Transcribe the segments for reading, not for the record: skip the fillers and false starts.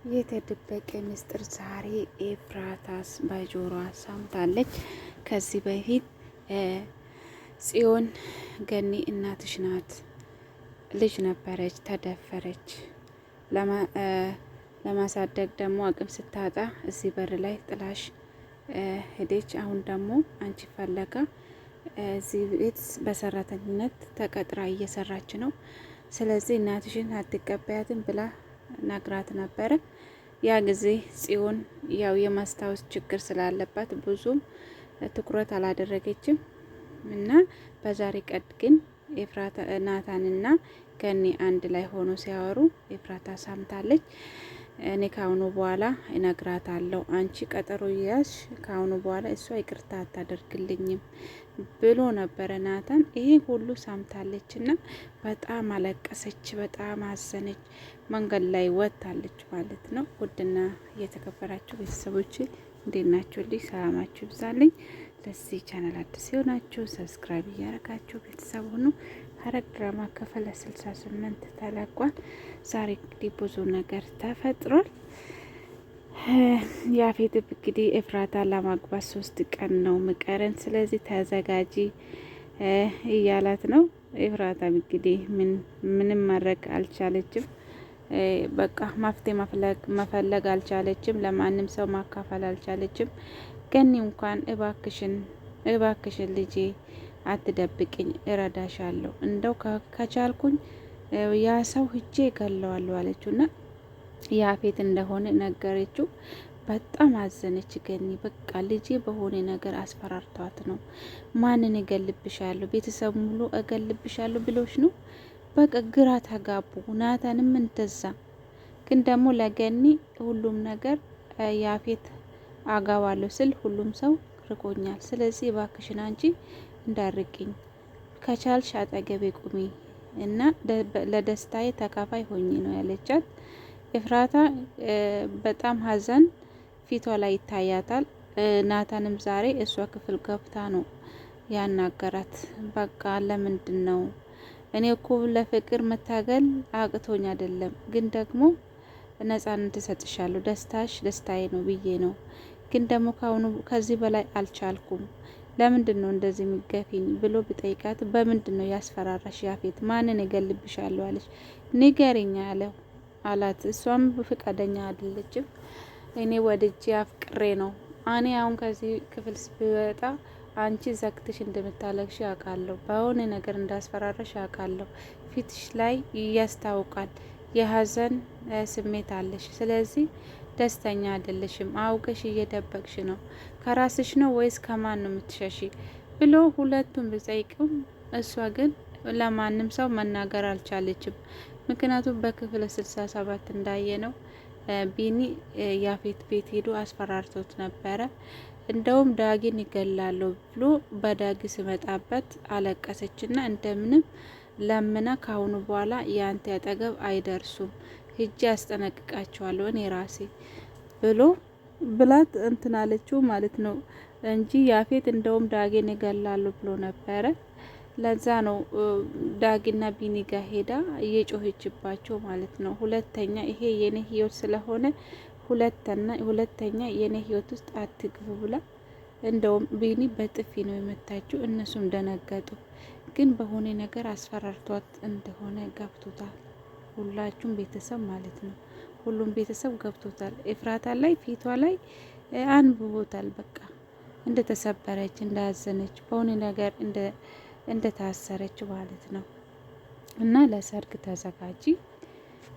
የተደበቀ ምስጢር ዛሬ ኤፍራታስ በጆሮዋ ሰምታለች። ከዚህ በፊት ጽዮን ገኒ እናትሽ ናት፣ ልጅ ነበረች፣ ተደፈረች፣ ለማሳደግ ደግሞ አቅም ስታጣ እዚህ በር ላይ ጥላሽ ሄደች። አሁን ደግሞ አንቺ ፈለጋ እዚህ ቤት በሰራተኝነት ተቀጥራ እየሰራች ነው። ስለዚህ እናትሽን አትቀበያትም ብላ ነግራት ነበረ። ያ ጊዜ ጽዮን ያው የማስታወስ ችግር ስላለባት ብዙም ትኩረት አላደረገችም እና በዛሬ ቀን ግን ኤፍራታ ናታንና ገኒ አንድ ላይ ሆኖ ሲያወሩ ኤፍራታ ሰምታለች። እኔ ካሁኑ በኋላ እነግራታለሁ፣ አንቺ ቀጠሮ ያዝሽ፣ ካሁኑ በኋላ እሷ ይቅርታ አታደርግልኝም ብሎ ነበረ ናታን። ይሄ ሁሉ ሰምታለች እና በጣም አለቀሰች፣ በጣም አዘነች። መንገድ ላይ ወጥታለች ማለት ነው። ውድና የተከበራችሁ ቤተሰቦች እንዴት ናችሁ? ልጅ ሰላማችሁ ይብዛልኝ። ለዚህ ቻናል አዲስ የሆናችሁ ሰብስክራይብ እያደረጋችሁ ቤተሰብ ሁኑ። ሐረግ ድራማ ክፍል 68 ተለቋል። ዛሬ እንግዲህ ብዙ ነገር ተፈጥሯል። ያፌት እንግዲህ ኤፍራታ ለማግባት 3 ቀን ነው ምቀረን፣ ስለዚህ ተዘጋጂ እያላት ነው። ኤፍራታ እንግዲህ ምንም ማድረግ አልቻለችም። በቃ መፍትሄ መፈለግ አልቻለችም። ለማንም ሰው ማካፈል አልቻለችም። ገኒ እንኳን እባክሽን ልጄ አትደብቅኝ፣ እረዳሻለሁ፣ እንደው ከቻልኩኝ ያ ሰው ሂጄ ገለዋለሁ አለችውና ያፌት እንደሆነ ነገረችው። በጣም አዘነች ገኒ። በቃ ልጄ በሆነ ነገር አስፈራርቷት ነው። ማንን እገልብሻለሁ፣ ቤተሰብ ሙሉ እገልብሻለሁ ብሎሽ ነው። በቃ ግራ ተጋቡ። ናታንም እንደዛ። ግን ደግሞ ለገኒ ሁሉም ነገር ያፌት አጋባለሁ ስል ሁሉም ሰው ርቆኛል። ስለዚህ እባክሽን አንቺ እንዳርቅኝ፣ ከቻልሽ አጠገቤ ቁሚ እና ለደስታዬ ተካፋይ ሆኜ ነው ያለቻት። ኤፍራታ በጣም ሀዘን ፊቷ ላይ ይታያታል። ናታንም ዛሬ እሷ ክፍል ገብታ ነው ያናገራት። በቃ ለምንድን ነው እኔ እኮ ለፍቅር መታገል አቅቶኝ አይደለም፣ ግን ደግሞ ነጻነት እሰጥሻለሁ፣ ደስታሽ ደስታዬ ነው ብዬ ነው። ግን ደግሞ ከዚህ በላይ አልቻልኩም። ለምንድን ነው እንደዚህ የሚገፊኝ ብሎ ቢጠይቃት፣ በምንድን ነው ያስፈራራሽ ያፌት? ማንን እገልብሻለሁ አለች? ንገሪኛ አላት። እሷም ፈቃደኛ አይደለችም። እኔ ወድጄ አፍቅሬ ነው። እኔ አሁን ከዚህ ክፍል ስብወጣ አንቺ ዘግትሽ እንደምታለቅሽ ያውቃለሁ። በሆነ ነገር እንዳስፈራራሽ ያውቃለሁ። ፊትሽ ላይ ያስታውቃል። የሀዘን ስሜት አለሽ። ስለዚህ ደስተኛ አይደለሽም። አውቀሽ እየደበቅሽ ነው። ከራስሽ ነው ወይስ ከማን ነው የምትሸሺ ብሎ ሁለቱም ቢጠይቅም እሷ ግን ለማንም ሰው መናገር አልቻለችም። ምክንያቱም በክፍል 67 እንዳየ ነው ቢኒ ያፌት ቤት ሄዶ አስፈራርቶት ነበረ። እንደውም ዳጊን ይገላለሁ ብሎ በዳጊ ስመጣበት አለቀሰችና እንደምንም ለምና ካሁኑ በኋላ ያንተ አጠገብ አይደርሱም፣ ሂጄ አስጠነቅቃቸዋለሁ እኔ ራሴ ብሎ ብላት እንትናለችው ማለት ነው እንጂ ያፌት እንደውም ዳጊን ይገላለሁ ብሎ ነበረ። ለዛ ነው ዳጊና ቢኒ ጋር ሄዳ እየጮኸችባቸው ማለት ነው። ሁለተኛ ይሄ የኔ ህይወት ስለሆነ ሁለተኛ የኔ ህይወት ውስጥ አትግቡ ብላ እንደውም ቢኒ በጥፊ ነው የመታችው። እነሱም ደነገጡ። ግን በሆነ ነገር አስፈራርቷት እንደሆነ ገብቶታል። ሁላችሁም ቤተሰብ ማለት ነው። ሁሉም ቤተሰብ ገብቶታል። ኤፍራታ ላይ ፊቷ ላይ አንብቦታል። በቃ እንደተሰበረች፣ እንዳዘነች፣ በሆነ ነገር እንደታሰረች ማለት ነው። እና ለሰርግ ተዘጋጂ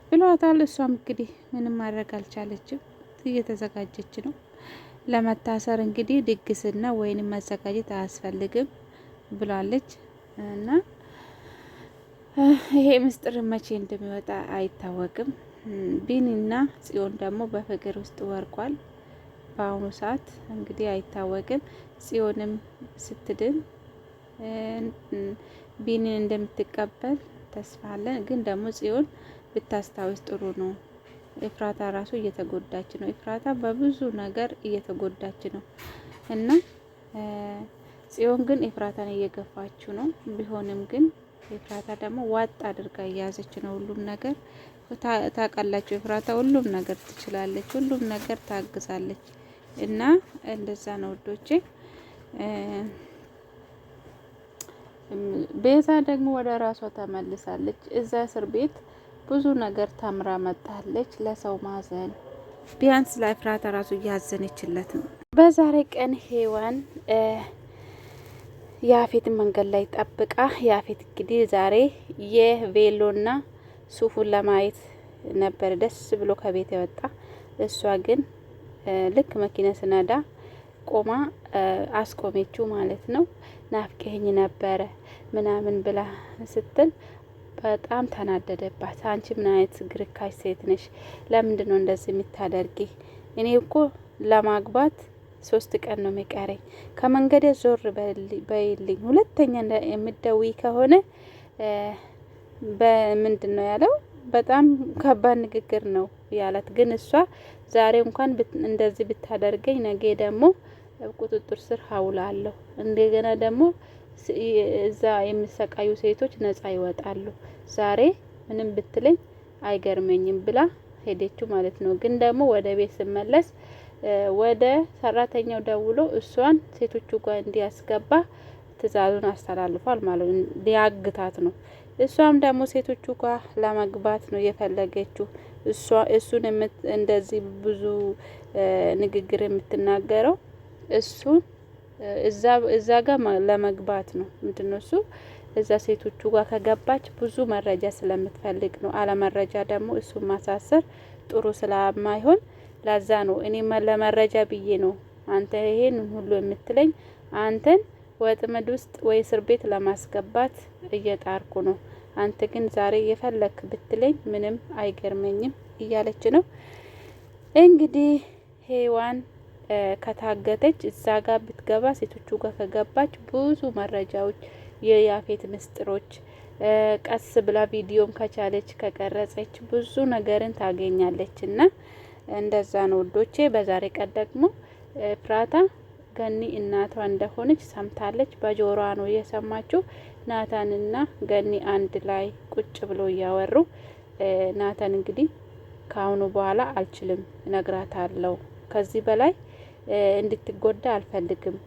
ብሏታል። እሷም እንግዲህ ምንም ማድረግ አልቻለችም። እየተዘጋጀች ነው ለመታሰር። እንግዲህ ድግስና ወይንም መዘጋጀት አያስፈልግም ብላለች። እና ይሄ ምስጢር መቼ እንደሚወጣ አይታወቅም። ቢኒና ጽዮን ደግሞ በፍቅር ውስጥ ወርቋል። በአሁኑ ሰዓት እንግዲህ አይታወቅም። ጽዮንም ስትድን ቢኒን እንደምትቀበል ተስፋ አለን። ግን ደግሞ ጽዮን ብታስታውስ ጥሩ ነው። ኤፍራታ ራሱ እየተጎዳች ነው። ኤፍራታ በብዙ ነገር እየተጎዳች ነው እና ጽዮን ግን ኤፍራታን እየገፋችው ነው። ቢሆንም ግን ኤፍራታ ደግሞ ዋጥ አድርጋ እያያዘች ነው ሁሉም ነገር። ታውቃላችሁ ኤፍራታ ሁሉም ነገር ትችላለች፣ ሁሉም ነገር ታግዛለች። እና እንደዛ ነው ውዶቼ። ቤዛ ደግሞ ወደ ራሷ ተመልሳለች። እዛ እስር ቤት ብዙ ነገር ተምራ መጣለች። ለሰው ማዘን ቢያንስ ለኤፍራታ ራሱ እያዘነችለት ነው። በዛሬ ቀን ሄዋን ያፌት መንገድ ላይ ጠብቃ፣ ያፌት እንግዲህ ዛሬ የቬሎና ሱፉን ለማየት ነበር ደስ ብሎ ከቤት የወጣ። እሷ ግን ልክ መኪና ስነዳ ቆማ አስቆመችው ማለት ነው። ናፍቀኝ ነበረ ምናምን ብላ ስትል በጣም ተናደደባት። አንቺ ምን አይነት ግርካሽ ሴት ነሽ? ለምንድን ነው እንደዚህ የምታደርጊ? እኔ እኮ ለማግባት 3 ቀን ነው የሚቀረኝ። ከመንገዴ ዞር በይልኝ። ሁለተኛ የምትደውይ ከሆነ በምንድን ነው ያለው? በጣም ከባድ ንግግር ነው ያላት። ግን እሷ ዛሬ እንኳን እንደዚህ ብታደርገኝ ነገ ደግሞ ቁጥጥር ስር አውላለሁ። እንደገና ደግሞ እዛ የሚሰቃዩ ሴቶች ነጻ ይወጣሉ። ዛሬ ምንም ብትለኝ አይገርመኝም ብላ ሄደችው ማለት ነው። ግን ደግሞ ወደ ቤት ስመለስ ወደ ሰራተኛው ደውሎ እሷን ሴቶቹ ጋር እንዲያስገባ ትዕዛዙን አስተላልፏል ማለት ነው። ሊያግታት ነው። እሷም ደግሞ ሴቶቹ ጋር ለመግባት ነው የፈለገችው። እሱን እንደዚህ ብዙ ንግግር የምትናገረው እሱን እዛ ጋር ለመግባት ነው። ምንድነው እሱ እዛ ሴቶቹ ጋር ከገባች ብዙ መረጃ ስለምትፈልግ ነው። አለመረጃ ደግሞ እሱን ማሳሰር ጥሩ ስለማይሆን ለዛ ነው እኔ ለመረጃ ብዬ ነው አንተ ይሄን ሁሉ የምትለኝ። አንተን ወጥመድ ውስጥ ወይ እስር ቤት ለማስገባት እየጣርኩ ነው። አንተ ግን ዛሬ የፈለክ ብትለኝ ምንም አይገርመኝም እያለች ነው እንግዲህ ሄዋን ከታገተች እዛ ጋር ብትገባ ሴቶቹ ጋር ከገባች ብዙ መረጃዎች የያፌት ምስጢሮች ቀስ ብላ ቪዲዮም ከቻለች ከቀረጸች ብዙ ነገርን ታገኛለች። እና እንደዛ ነው ውዶቼ። በዛሬ ቀን ደግሞ ኤፍራታ ገኒ እናቷ እንደሆነች ሰምታለች። በጆሮዋ ነው የሰማችው። ናታንና ገኒ አንድ ላይ ቁጭ ብሎ እያወሩ ናታን እንግዲህ ከአሁኑ በኋላ አልችልም እነግራታለሁ፣ ከዚህ በላይ እንድትጎዳ አልፈልግም።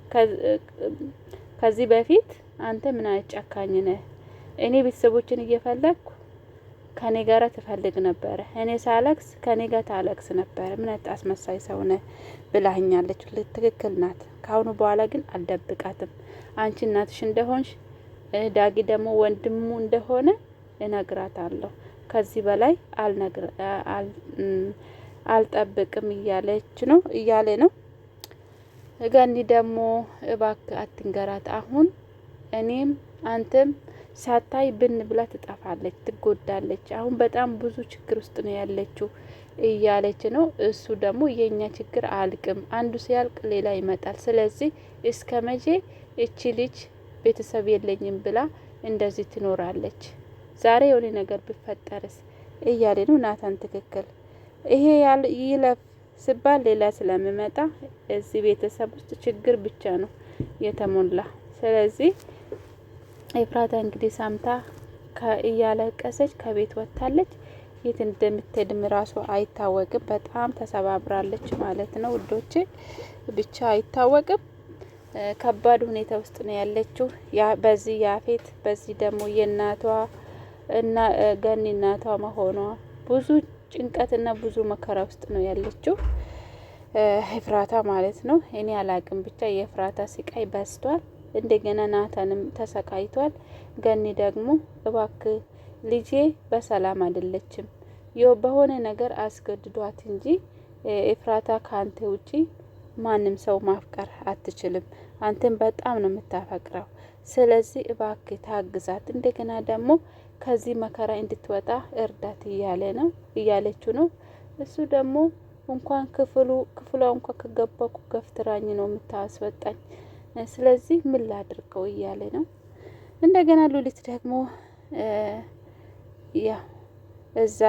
ከዚህ በፊት አንተ ምን አይነት ጨካኝ ነህ? እኔ ቤተሰቦችን እየፈለግኩ ከኔ ጋር ትፈልግ ነበረ። እኔ ሳለቅስ ከኔ ጋር ታለቅስ ነበረ። ምን አይነት አስመሳይ ሰው ነህ ብላኛለች። ትክክል ናት። ከአሁኑ በኋላ ግን አልደብቃትም። አንቺ እናትሽ እንደሆንሽ ዳጊ ደግሞ ወንድሙ እንደሆነ እነግራታለሁ። ከዚህ በላይ አልጠብቅም እያለ ነው። ገኒ ደግሞ እባክህ አትንገራት። አሁን እኔም አንተም ሳታይ ብን ብላ ትጠፋለች፣ ትጎዳለች። አሁን በጣም ብዙ ችግር ውስጥ ነው ያለችው እያለች ነው። እሱ ደግሞ የኛ ችግር አልቅም፣ አንዱ ሲያልቅ ሌላ ይመጣል። ስለዚህ እስከ መቼ እቺ ልጅ ቤተሰብ የለኝም ብላ እንደዚህ ትኖራለች? ዛሬ የሆነ ነገር ቢፈጠርስ እያለ ነው ናታን። ትክክል። ይሄ ይለፍ ስባል ሌላ ስለሚመጣ እዚህ ቤተሰብ ውስጥ ችግር ብቻ ነው የተሞላ። ስለዚህ ኤፍራታ እንግዲህ ሳምታ እያለቀሰች ከቤት ወጥታለች። የት እንደምትሄድም ራሱ አይታወቅም። በጣም ተሰባብራለች ማለት ነው ውዶቼ። ብቻ አይታወቅም። ከባድ ሁኔታ ውስጥ ነው ያለችው። በዚህ ያፌት፣ በዚህ ደግሞ የእናቷ እና ገኒ እናቷ መሆኗ ብዙ ጭንቀትና ብዙ መከራ ውስጥ ነው ያለችው ኤፍራታ ማለት ነው። እኔ አላቅም ብቻ የኤፍራታ ስቃይ በስቷል። እንደገና ናታንም ተሰቃይቷል። ገኒ ደግሞ እባክህ ልጄ በሰላም አይደለችም፣ በሆነ ነገር አስገድዷት እንጂ ኤፍራታ ካንተ ውጪ ማንም ሰው ማፍቀር አትችልም። አንተን በጣም ነው የምታፈቅረው። ስለዚህ እባክህ ታግዛት፣ እንደገና ደግሞ ከዚህ መከራ እንድትወጣ እርዳት እያለችው ነው። እሱ ደግሞ እንኳን ክፍሏ እንኳን ከገባኩ ገፍትራኝ ነው የምታስወጣኝ። ስለዚህ ምን ላድርገው እያለ ነው። እንደገና ሉሊት ደግሞ ያ እዛ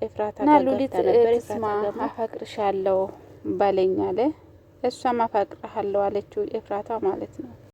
ኤፍራታ ጋር ሉሊት ተስማ አፈቅርሻለሁ ባለኝ አለ። እሷም አፈቅርሃለሁ አለችው ኤፍራታ ማለት ነው።